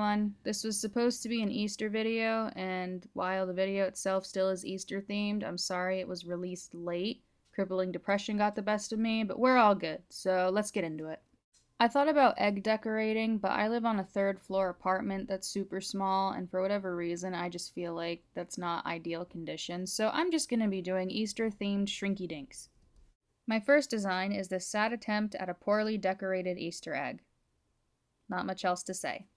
everyone. This was supposed to be an Easter video, and while the video itself still is Easter themed, I'm sorry it was released late. Crippling depression got the best of me, but we're all good, so let's get into it. I thought about egg decorating, but I live on a third floor apartment that's super small, and for whatever reason, I just feel like that's not ideal conditions, so I'm just gonna be doing Easter themed Shrinky Dinks. My first design is this sad attempt at a poorly decorated Easter egg. Not much else to say.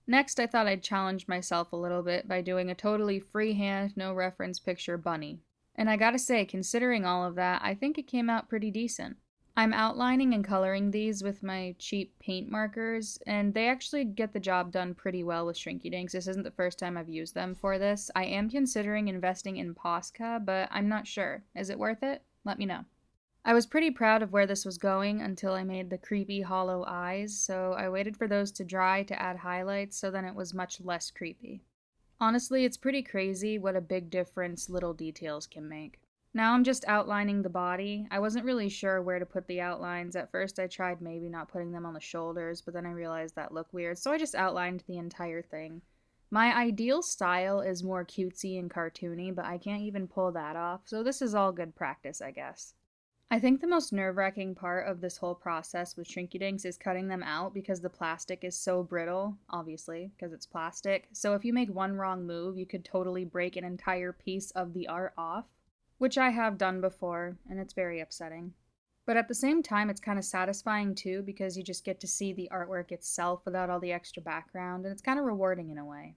Next, I thought I'd challenge myself a little bit by doing a totally freehand, no reference picture bunny. And I gotta say, considering all of that, I think it came out pretty decent. I'm outlining and coloring these with my cheap paint markers, and they actually get the job done pretty well with Shrinky Dinks. This isn't the first time I've used them for this. I am considering investing in Posca, but I'm not sure. Is it worth it? Let me know. I was pretty proud of where this was going until I made the creepy hollow eyes, so I waited for those to dry to add highlights so then it was much less creepy. Honestly, it's pretty crazy what a big difference little details can make. Now I'm just outlining the body. I wasn't really sure where to put the outlines. At first I tried maybe not putting them on the shoulders, but then I realized that looked weird, so I just outlined the entire thing. My ideal style is more cutesy and cartoony, but I can't even pull that off, so this is all good practice, I guess. I think the most nerve-wracking part of this whole process with Shrinky Dinks is cutting them out because the plastic is so brittle, obviously, because it's plastic. So if you make one wrong move, you could totally break an entire piece of the art off, which I have done before, and it's very upsetting. But at the same time, it's kind of satisfying too because you just get to see the artwork itself without all the extra background, and it's kind of rewarding in a way.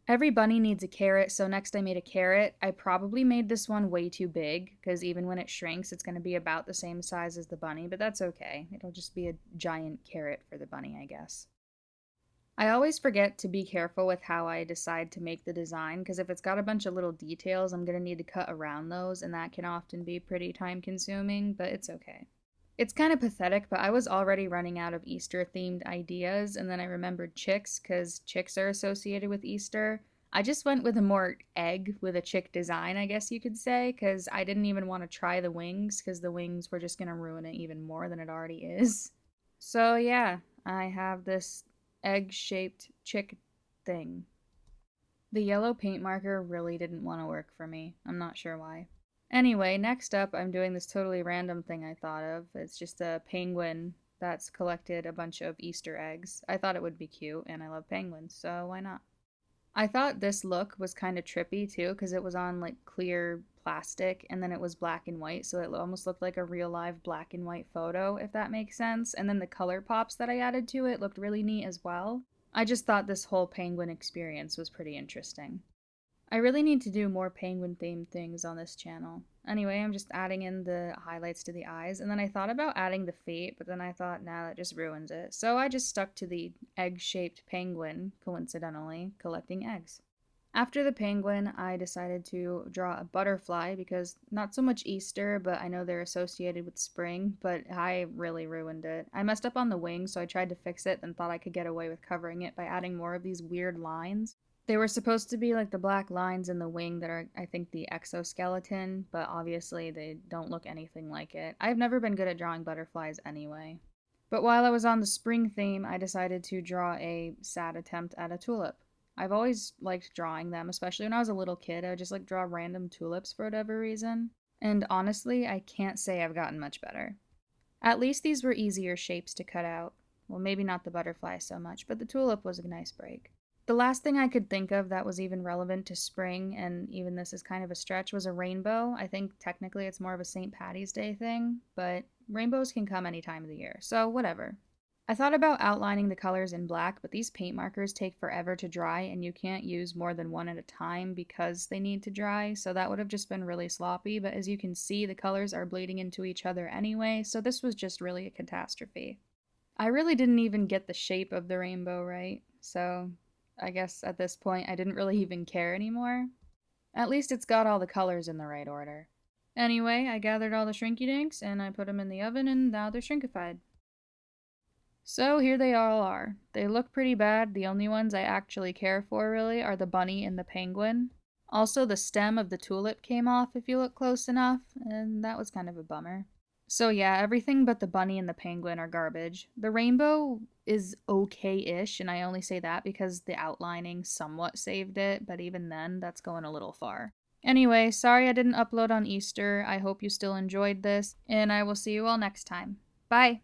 Every bunny needs a carrot, so next I made a carrot. I probably made this one way too big, because even when it shrinks, it's going to be about the same size as the bunny, but that's okay. It'll just be a giant carrot for the bunny, I guess. I always forget to be careful with how I decide to make the design, because if it's got a bunch of little details, I'm going to need to cut around those, and that can often be pretty time-consuming, but it's okay. It's kind of pathetic, but I was already running out of Easter-themed ideas, and then I remembered chicks, because chicks are associated with Easter. I just went with a more egg with a chick design, I guess you could say, because I didn't even want to try the wings, because the wings were just going to ruin it even more than it already is. So yeah, I have this egg-shaped chick thing. The yellow paint marker really didn't want to work for me. I'm not sure why. Anyway, next up, I'm doing this totally random thing I thought of. It's just a penguin that's collected a bunch of Easter eggs. I thought it would be cute, and I love penguins, so why not? I thought this look was kind of trippy too, because it was on like clear plastic, and then it was black and white, so it almost looked like a real live black and white photo, if that makes sense. And then the color pops that I added to it looked really neat as well. I just thought this whole penguin experience was pretty interesting. I really need to do more penguin themed things on this channel. Anyway, I'm just adding in the highlights to the eyes, and then I thought about adding the feet, but then I thought, nah, that just ruins it. So I just stuck to the egg-shaped penguin, coincidentally, collecting eggs. After the penguin, I decided to draw a butterfly because not so much Easter, but I know they're associated with spring, but I really ruined it. I messed up on the wings, so I tried to fix it, then thought I could get away with covering it by adding more of these weird lines. They were supposed to be like the black lines in the wing that are, I think, the exoskeleton, but obviously they don't look anything like it. I've never been good at drawing butterflies anyway. But while I was on the spring theme, I decided to draw a sad attempt at a tulip. I've always liked drawing them, especially when I was a little kid. I would just like draw random tulips for whatever reason. And honestly, I can't say I've gotten much better. At least these were easier shapes to cut out. Well, maybe not the butterfly so much, but the tulip was a nice break. The last thing I could think of that was even relevant to spring, and even this is kind of a stretch, was a rainbow. I think technically it's more of a St. Patty's Day thing, but rainbows can come any time of the year, so whatever. I thought about outlining the colors in black, but these paint markers take forever to dry, and you can't use more than one at a time because they need to dry, so that would have just been really sloppy, but as you can see, the colors are bleeding into each other anyway, so this was just really a catastrophe. I really didn't even get the shape of the rainbow right, so I guess at this point I didn't really even care anymore. At least it's got all the colors in the right order. Anyway, I gathered all the Shrinky Dinks and I put them in the oven and now they're shrinkified. So here they all are. They look pretty bad. The only ones I actually care for really are the bunny and the penguin. Also the stem of the tulip came off if you look close enough, and that was kind of a bummer. So yeah, everything but the bunny and the penguin are garbage. The rainbow is okay-ish, and I only say that because the outlining somewhat saved it, but even then, that's going a little far. Anyway, sorry I didn't upload on Easter. I hope you still enjoyed this, and I will see you all next time. Bye!